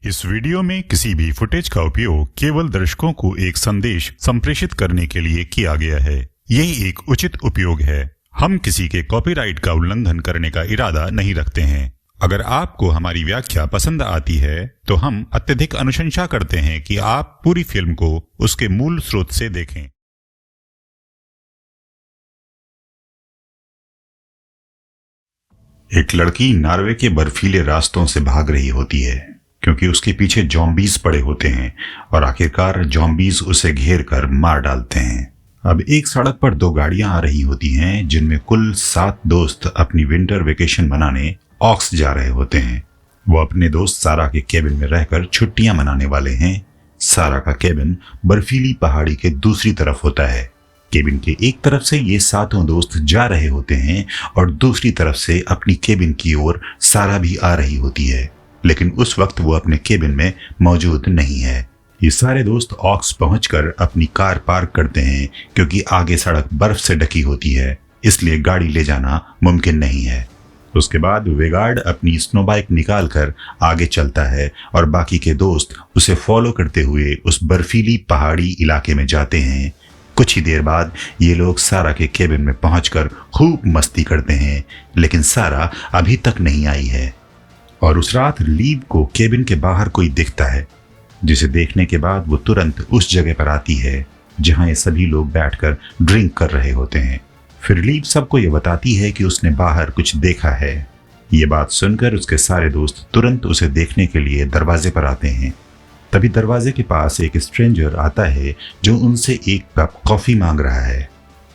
इस वीडियो में किसी भी फुटेज का उपयोग केवल दर्शकों को एक संदेश संप्रेषित करने के लिए किया गया है। यही एक उचित उपयोग है। हम किसी के कॉपीराइट का उल्लंघन करने का इरादा नहीं रखते हैं। अगर आपको हमारी व्याख्या पसंद आती है तो हम अत्यधिक अनुशंसा करते हैं कि आप पूरी फिल्म को उसके मूल स्रोत से देखें। एक लड़की नॉर्वे के बर्फीले रास्तों से भाग रही होती है क्योंकि उसके पीछे ज़ॉम्बीज पड़े होते हैं और आखिरकार ज़ॉम्बीज उसे घेर कर मार डालते हैं। अब एक सड़क पर दो गाड़ियां आ रही होती हैं जिनमें कुल 7 दोस्त अपनी विंटर वेकेशन मनाने ऑक्स जा रहे होते हैं। वो अपने दोस्त सारा के केबिन में रहकर छुट्टियां मनाने वाले हैं। सारा का केबिन बर्फीली पहाड़ी के दूसरी तरफ होता है। केबिन के एक तरफ से ये 7 दोस्त जा रहे होते हैं और दूसरी तरफ से अपनी केबिन की ओर सारा भी आ रही होती है, लेकिन उस वक्त वो अपने केबिन में मौजूद नहीं है। ये सारे दोस्त ऑक्स पहुंचकर अपनी कार पार्क करते हैं क्योंकि आगे सड़क बर्फ से ढकी होती है, इसलिए गाड़ी ले जाना मुमकिन नहीं है। उसके बाद वेगार्ड अपनी स्नो बाइक निकालकर आगे चलता है और बाकी के दोस्त उसे फॉलो करते हुए उस बर्फीली पहाड़ी इलाके में जाते हैं। कुछ ही देर बाद ये लोग सारा के केबिन में पहुंचकर खूब मस्ती करते हैं, लेकिन सारा अभी तक नहीं आई है। और उस रात लीव को केबिन के बाहर कोई दिखता है, जिसे देखने के बाद वो तुरंत उस जगह पर आती है जहां ये सभी लोग बैठकर ड्रिंक कर रहे होते हैं। फिर लीव सबको ये बताती है कि उसने बाहर कुछ देखा है। ये बात सुनकर उसके सारे दोस्त तुरंत उसे देखने के लिए दरवाजे पर आते हैं। तभी दरवाजे के पास एक स्ट्रेंजर आता है जो उनसे एक कप कॉफी मांग रहा है।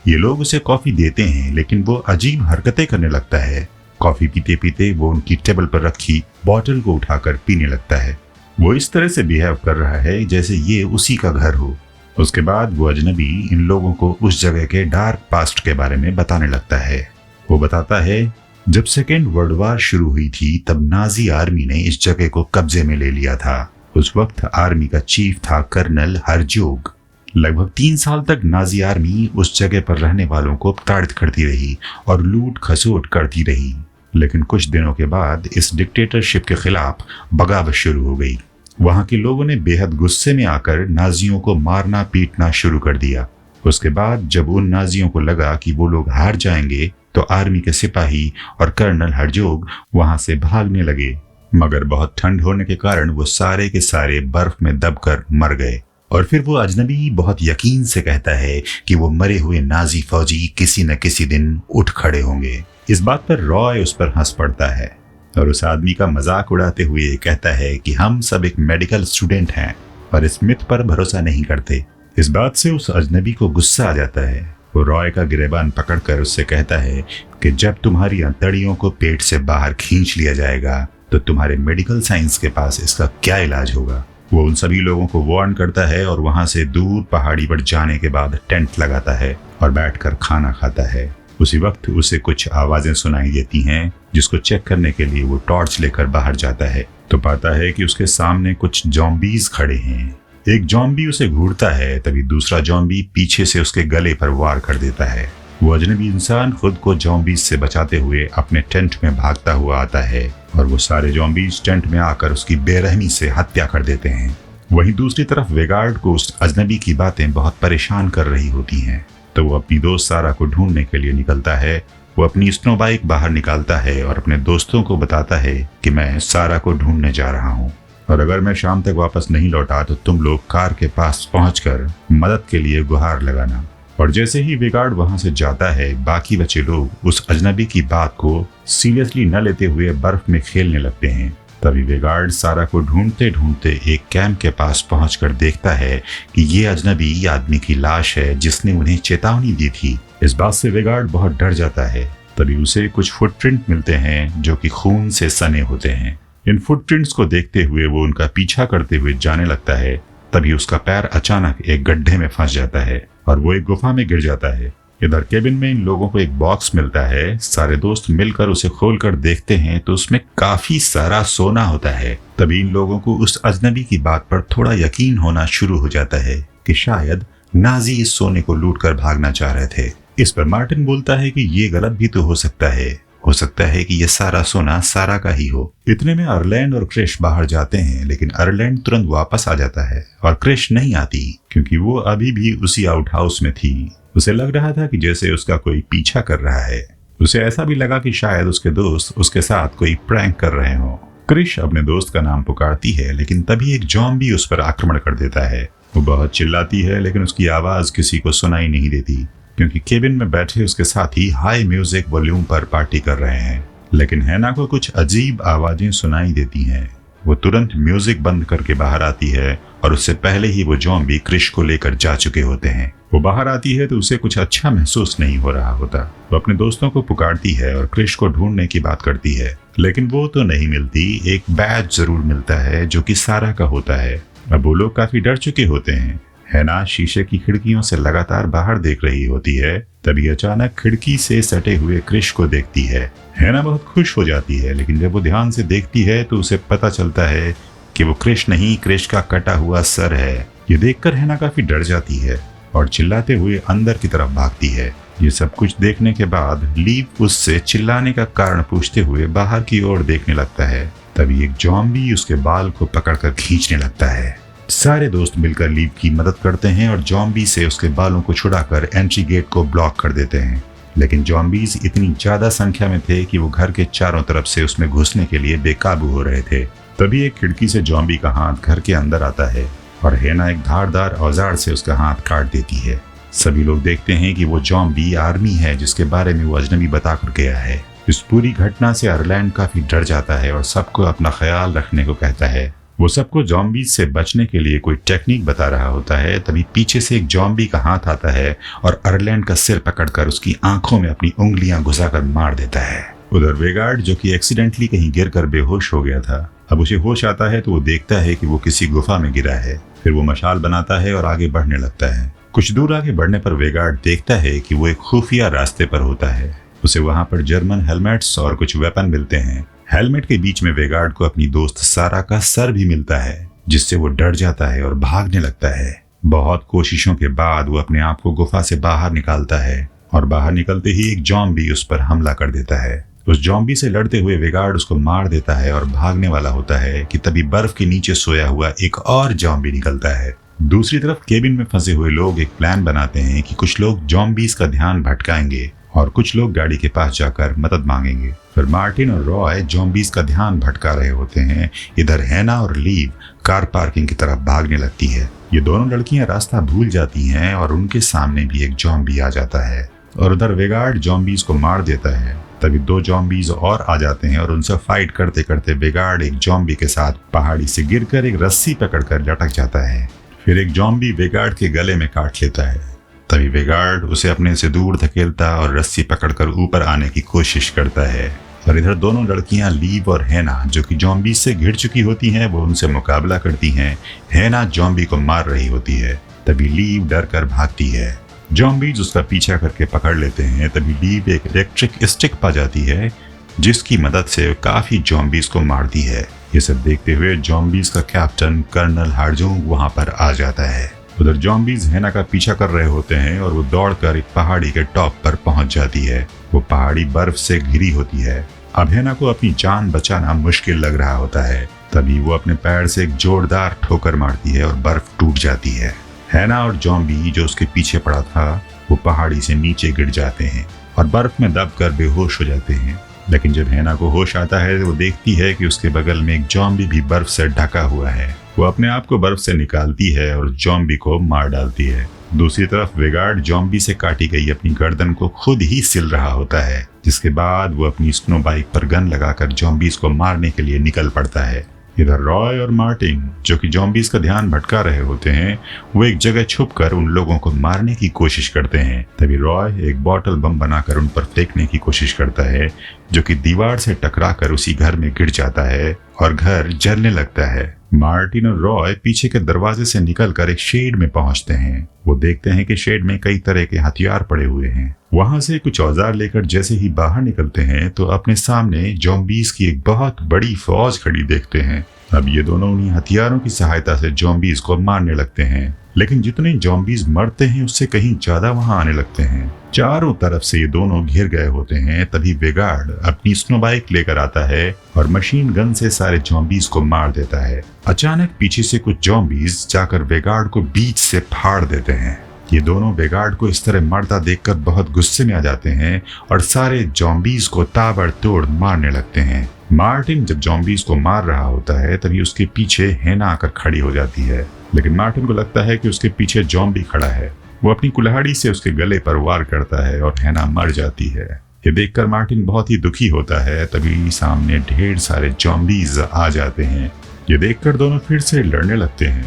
ये लोग उसे कॉफी देते हैं, लेकिन वो अजीब हरकतें करने लगता है। कॉफी पीते पीते वो उनकी टेबल पर रखी बॉटल को उठाकर पीने लगता है। वो इस तरह से बिहेव कर रहा है जैसे ये उसी का घर हो। उसके बाद वो अजनबी इन लोगों को उस जगह के डार्क पास्ट के बारे में बताने लगता है। वो बताता है जब सेकेंड वर्ल्ड वॉर शुरू हुई थी तब नाजी आर्मी ने इस जगह को कब्जे में ले लिया था। उस वक्त आर्मी का चीफ था कर्नल हर्जोग। लगभग 3 साल तक नाजी आर्मी उस जगह पर रहने वालों को ताड़ित करती रही और लूट खसोट करती रही, लेकिन कुछ दिनों के बाद इस डिक्टेटरशिप के खिलाफ बगावत शुरू हो गई। वहां के लोगों ने बेहद गुस्से में आकर नाजियों को मारना पीटना शुरू कर दिया। उसके बाद जब उन नाजियों को लगा कि वो लोग हार जाएंगे तो आर्मी के सिपाही और कर्नल हर्जोग वहां से भागने लगे, मगर बहुत ठंड होने के कारण वो सारे के सारे बर्फ में दबकर मर गए। और फिर वो अजनबी बहुत यकीन से कहता है कि वो मरे हुए नाजी फौजी किसी न किसी दिन उठ खड़े होंगे। इस बात पर रॉय उस पर हंस पड़ता है और उस आदमी का मजाक उड़ाते हुए कहता है कि हम सब एक मेडिकल स्टूडेंट हैं और इस मिथ पर भरोसा नहीं करते। इस बात से उस अजनबी को गुस्सा आ जाता है। वो रॉय का गिरेबान पकड़कर उससे कहता है कि जब तुम्हारी अंतड़ियों को पेट से बाहर खींच लिया जाएगा तो तुम्हारे मेडिकल साइंस के पास इसका क्या इलाज होगा। वो उन सभी लोगों को वार्न करता है और वहां से दूर पहाड़ी पर जाने के बाद टेंट लगाता है और बैठकर खाना खाता है। उसी वक्त उसे कुछ आवाजें सुनाई देती हैं, जिसको चेक करने के लिए वो टॉर्च लेकर बाहर जाता है तो पाता है कि उसके सामने कुछ ज़ॉम्बीज खड़े हैं। एक ज़ॉम्बी उसे घूरता है, तभी दूसरा ज़ॉम्बी पीछे से उसके गले पर वार कर देता है। वो अजनबी इंसान खुद को ज़ॉम्बीज से बचाते हुए अपने टेंट में भागता हुआ आता है और वो सारे ज़ॉम्बीज टेंट में आकर उसकी बेरहमी से हत्या कर देते हैं। वहीं दूसरी तरफ वेगार्ड को उस अजनबी की बातें बहुत परेशान कर रही होती हैं, तो वो अपनी दोस्त सारा को ढूंढने के लिए निकलता है। वो अपनी स्नो बाइक बाहर निकालता है और अपने दोस्तों को बताता है कि मैं सारा को ढूंढने जा रहा हूँ और अगर मैं शाम तक वापस नहीं लौटा तो तुम लोग कार के पास पहुंचकर मदद के लिए गुहार लगाना। और जैसे ही वेगार्ड वहां से जाता है, बाकी बचे लोग उस अजनबी की बात को सीरियसली न लेते हुए बर्फ में खेलने लगते हैं। तभी वेगार्ड सारा को ढूंढते ढूंढते एक कैंप के पास पहुंचकर देखता है कि ये अजनबी आदमी की लाश है जिसने उन्हें चेतावनी दी थी। इस बात से वेगार्ड बहुत डर जाता है। तभी उसे कुछ फुटप्रिंट मिलते हैं जो कि खून से सने होते हैं। इन फुटप्रिंट्स को देखते हुए वो उनका पीछा करते हुए जाने लगता है। तभी उसका पैर अचानक एक गड्ढे में फंस जाता है और वो एक गुफा में गिर जाता है। इधर केबिन में इन लोगों को एक बॉक्स मिलता है। सारे दोस्त मिलकर उसे खोलकर देखते हैं तो उसमें काफी सारा सोना होता है। तभी इन लोगों को उस अजनबी की बात पर थोड़ा यकीन होना शुरू हो जाता है कि शायद नाजी इस सोने को लूट कर भागना चाह रहे थे। इस पर मार्टिन बोलता है कि ये गलत भी तो हो सकता है। हो सकता है कि यह सारा सोना सारा का ही हो। इतने में अर्लैंड और क्रिश बाहर जाते हैं, लेकिन अर्लैंड तुरंत वापस आ जाता है और क्रिश नहीं आती, क्योंकि वो अभी भी उसी आउट हाउस में थी। उसे लग रहा था कि जैसे उसका कोई पीछा कर रहा है। उसे ऐसा भी लगा कि शायद उसके दोस्त उसके साथ कोई प्रैंक कर रहे हों। क्रिश अपने दोस्त का नाम पुकारती है, लेकिन तभी एक ज़ॉम्बी उस पर आक्रमण कर देता है। वो बहुत चिल्लाती है, लेकिन उसकी आवाज किसी को सुनाई नहीं देती, क्योंकि केबिन में बैठे उसके साथी हाई म्यूजिक वॉल्यूम पर पार्टी कर रहे हैं। लेकिन हैना को कुछ अजीब आवाजें सुनाई देती हैं। वो तुरंत म्यूजिक बंद करके बाहर आती है और उससे पहले ही वो ज़ॉम्बी क्रिश को लेकर जा चुके होते हैं। वो बाहर आती है तो उसे कुछ अच्छा महसूस नहीं हो रहा होता। वो अपने दोस्तों को पुकारती है और क्रिश को ढूंढने की बात करती है, लेकिन वो तो नहीं मिलती। एक बैज जरूर मिलता है जो कि सारा का होता है। अब वो लोग काफी डर चुके होते हैं। हैना शीशे की खिड़कियों से लगातार बाहर देख रही होती है, तभी अचानक खिड़की से सटे हुए क्रिश को देखती है। हैना बहुत खुश हो जाती है, लेकिन जब वो ध्यान से देखती है तो उसे पता चलता है कि वो क्रिश नहीं, क्रिश का कटा हुआ सर है। ये देखकर हैना काफी डर जाती है और चिल्लाते हुए अंदर की तरफ भागती है। ये सब कुछ देखने के बाद लीव उससे चिल्लाने का कारण पूछते हुए बाहर की ओर देखने लगता है। तभी एक ज़ॉम्बी उसके बाल को पकड़कर खींचने लगता है। सारे दोस्त मिलकर लीव की मदद करते हैं और ज़ॉम्बी से उसके बालों को छुड़ाकर एंट्री गेट को ब्लॉक कर देते हैं। लेकिन ज़ॉम्बीज इतनी ज्यादा संख्या में थे कि वो घर के चारों तरफ से उसमें घुसने के लिए बेकाबू हो रहे थे। तभी एक खिड़की से ज़ॉम्बी का हाथ घर के अंदर आता है और हैना एक धारदार औजार से उसका हाथ काट देती है। सभी लोग देखते हैं कि वो ज़ॉम्बी आर्मी है जिसके बारे में वो अजनबी बताकर गया है। इस पूरी घटना से अर्लैंड काफी डर जाता है और सबको अपना ख्याल रखने को कहता है। वो सबको ज़ॉम्बीज से बचने के लिए कोई टेक्निक बता रहा होता है। तभी पीछे से एक ज़ॉम्बी का हाथ आता है और अर्लैंड का सिर पकड़कर उसकी आंखों में अपनी उंगलियां घुसाकर मार देता है। उधर वेगार्ड, जो कि एक्सीडेंटली कहीं गिरकर बेहोश हो गया था, अब उसे होश आता है तो वो देखता है कि वो किसी गुफा में गिरा है। फिर वो मशाल बनाता है और आगे बढ़ने लगता है। कुछ दूर आगे बढ़ने पर वेगार्ड देखता है कि वो एक खुफिया रास्ते पर होता है। उसे वहां पर जर्मन हेलमेट्स और कुछ वेपन मिलते हैं। हेलमेट के बीच में वेगार्ड को अपनी दोस्त सारा का सर भी मिलता है, जिससे वो डर जाता है और भागने लगता है। बहुत कोशिशों के बाद वो अपने आप को गुफा से बाहर निकालता है और बाहर निकलते ही एक ज़ॉम्बी उस पर हमला कर देता है। उस ज़ॉम्बी से लड़ते हुए वेगार्ड उसको मार देता है और भागने वाला होता है कि तभी बर्फ के नीचे सोया हुआ एक और ज़ॉम्बी निकलता है। दूसरी तरफ केबिन में फंसे हुए लोग एक प्लान बनाते हैं कि कुछ लोग ज़ॉम्बीज का ध्यान भटकाएंगे और कुछ लोग गाड़ी के पास जाकर मदद मांगेंगे। फिर मार्टिन और रॉय ज़ॉम्बीज का ध्यान भटका रहे होते हैं। इधर हैना और लीव कार पार्किंग की तरफ भागने लगती है। ये दोनों लड़कियां रास्ता भूल जाती हैं और उनके सामने भी एक ज़ॉम्बी आ जाता है और उधर वेगार्ड ज़ॉम्बीज को मार देता है। तभी दो ज़ॉम्बीज और आ जाते हैं और उनसे फाइट करते करते वेगार्ड एक ज़ॉम्बी के साथ पहाड़ी से गिरकर एक रस्सी पकड़कर लटक जाता है। फिर एक ज़ॉम्बी वेगार्ड के गले में काट लेता है। तभी वेगार्ड उसे अपने से दूर धकेलता और रस्सी पकड़कर ऊपर आने की कोशिश करता है। और इधर दोनों लड़कियां लीव और हैना, जो कि ज़ॉम्बी से घिर चुकी होती हैं, वो उनसे मुकाबला करती हैं। हैना ज़ॉम्बी को मार रही होती है। तभी लीव डर कर भागती है। ज़ॉम्बीज उसका पीछा करके पकड़ लेते हैं। तभी लीव एक इलेक्ट्रिक स्टिक पा जाती है, जिसकी मदद से काफी ज़ॉम्बीज को मारती है। ये सब देखते हुए ज़ॉम्बीज का कैप्टन कर्नल हार्जोंग वहां पर आ जाता है। उधर ज़ॉम्बीज हैना का पीछा कर रहे होते हैं और वो दौड़कर एक पहाड़ी के टॉप पर पहुंच जाती है। वो पहाड़ी बर्फ से घिरी होती है। अब हैना को अपनी जान बचाना मुश्किल लग रहा होता है। तभी वो अपने पैर से एक जोरदार ठोकर मारती है और बर्फ टूट जाती है। हैना और ज़ॉम्बी जो उसके पीछे पड़ा था, वो पहाड़ी से नीचे गिर जाते हैं और बर्फ में दबकर बेहोश हो जाते हैं। लेकिन जब हैना को होश आता है तो वो देखती है कि उसके बगल में एक ज़ॉम्बी भी बर्फ से ढका हुआ है। वो अपने आप को बर्फ से निकालती है और ज़ॉम्बी को मार डालती है। दूसरी तरफ वेगार्ड ज़ॉम्बी से काटी गई अपनी गर्दन को खुद ही सिल रहा होता है, जिसके बाद वो अपनी स्नो बाइक पर गन लगाकर ज़ॉम्बीज को मारने के लिए निकल पड़ता है। इधर रॉय और मार्टिन, जो कि ज़ॉम्बीज का ध्यान भटका रहे होते हैं, वो एक जगह छुपकर उन लोगों को मारने की कोशिश करते हैं। तभी रॉय एक बॉटल बम बनाकर उन पर फेंकने की कोशिश करता है, जो कि दीवार से टकराकर उसी घर में गिर जाता है और घर जलने लगता है। मार्टिन और रॉय पीछे के दरवाजे से निकलकर एक शेड में पहुंचते हैं। वो देखते हैं कि शेड में कई तरह के हथियार पड़े हुए हैं। वहां से कुछ औजार लेकर जैसे ही बाहर निकलते हैं तो अपने सामने ज़ॉम्बीज की एक बहुत बड़ी फौज खड़ी देखते हैं। अब ये दोनों उन्हीं हथियारों की सहायता से ज़ॉम्बीज को मारने लगते हैं, लेकिन जितने ज़ॉम्बीज मरते हैं उससे कहीं ज्यादा वहां आने लगते हैं। चारों तरफ से ये दोनों घिर गए होते हैं। तभी वेगार्ड अपनी स्नो बाइक लेकर आता है और मशीन गन से सारे ज़ॉम्बीज को मार देता है। अचानक पीछे से कुछ ज़ॉम्बीज जाकर वेगार्ड को बीच से फाड़ देते हैं। ये दोनों वेगार्ड को इस तरह मरता देखकर बहुत गुस्से में आ जाते हैं और सारे ज़ॉम्बीज को ताबड़तोड़ मारने लगते हैं। मार्टिन जब ज़ॉम्बीज को मार रहा होता है तभी उसके पीछे हेना आकर खड़ी हो जाती है, लेकिन मार्टिन को लगता है कि उसके पीछे ज़ॉम्बी खड़ा है। वो अपनी कुल्हाड़ी से उसके गले पर वार करता है और हेना मर जाती है। ये देखकर मार्टिन बहुत ही दुखी होता है। तभी सामने ढेर सारे ज़ॉम्बीज आ जाते हैं। ये देखकर दोनों फिर से लड़ने लगते हैं।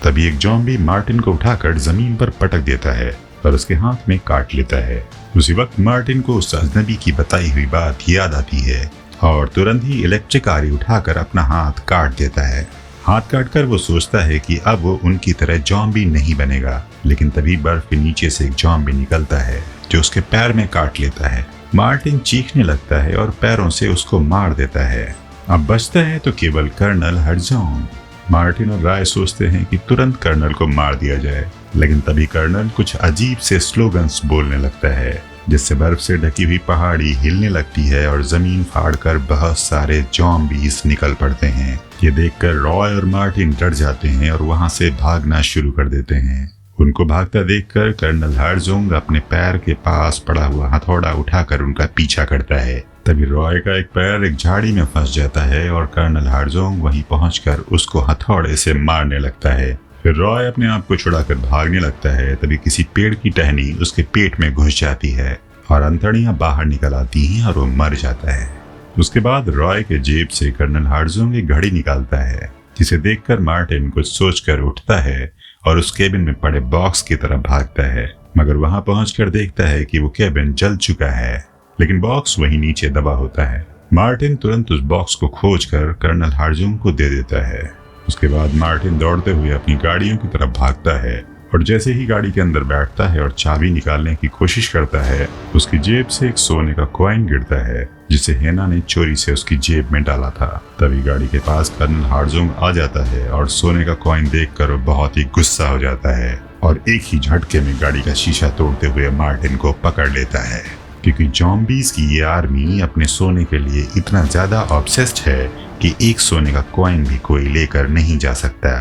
तभी एक ज़ॉम्बी मार्टिन को उठाकर जमीन पर पटक देता है और उसके हाथ में काट लेता है। उसी वक्त मार्टिन को उस अजनबी की बताई हुई बात याद आती है और तुरंत ही इलेक्ट्रिक आरी उठाकर अपना हाथ काट देता है। हाथ काटकर वो सोचता है कि अब वो उनकी तरह ज़ॉम्बी नहीं बनेगा, लेकिन तभी बर्फ के नीचे से एक ज़ॉम्बी निकलता है जो उसके पैर में काट लेता है। मार्टिन चीखने लगता है और पैरों से उसको मार देता है। अब बचता है तो केवल कर्नल हर्ज़ोग। मार्टिन और राय सोचते हैं कि तुरंत कर्नल को मार दिया जाए, लेकिन तभी कर्नल कुछ अजीब से स्लोगन्स बोलने लगता है, जिससे बर्फ से ढकी हुई पहाड़ी हिलने लगती है और जमीन फाड़कर बहुत सारे ज़ॉम्बीज निकल पड़ते हैं। ये देखकर रॉय और मार्टिन डर जाते हैं और वहां से भागना शुरू कर देते हैं। उनको भागता देखकर कर्नल हर्ज़ोग अपने पैर के पास पड़ा हुआ हथौड़ा उठाकर उनका पीछा करता है। तभी रॉय का एक पैर एक झाड़ी में फंस जाता है और कर्नल हर्ज़ोग वहीं पहुंचकर उसको हथौड़े से मारने लगता है। फिर रॉय अपने आप को छुड़ाकर भागने लगता है। तभी किसी पेड़ की टहनी उसके पेट में घुस जाती है और अंतड़ियां बाहर निकल आती हैं और वो मर जाता है। उसके बाद रॉय के जेब से कर्नल हर्ज़ोग एक घड़ी निकालता है, जिसे देखकर मार्टिन कुछ सोचकर उठता है और उस केबिन में पड़े बॉक्स की तरफ भागता है, मगर वहां पहुंचकर देखता है कि वो केबिन जल चुका है, लेकिन बॉक्स वहीं नीचे दबा होता है। मार्टिन तुरंत उस बॉक्स को खोजकर कर्नल हर्ज़ोग को दे देता है। उसके बाद मार्टिन दौड़ते हुए अपनी गाड़ियों की तरफ भागता है और जैसे ही गाड़ी के अंदर बैठता है और चाबी निकालने की कोशिश करता है, उसकी जेब से एक सोने का कॉइन गिरता है, जिसे हेना ने चोरी से उसकी जेब में डाला था। तभी गाड़ी के पास कर्नल हर्ज़ोग आ जाता है और सोने का कॉइन देखकर वो बहुत ही गुस्सा हो जाता है और एक ही झटके में गाड़ी का शीशा तोड़ते हुए मार्टिन को पकड़ लेता है, क्योंकि ज़ॉम्बीज की ये आर्मी अपने सोने के लिए इतना ज्यादा ऑब्सेस्ड है कि एक सोने का कॉइन भी कोई लेकर नहीं जा सकता।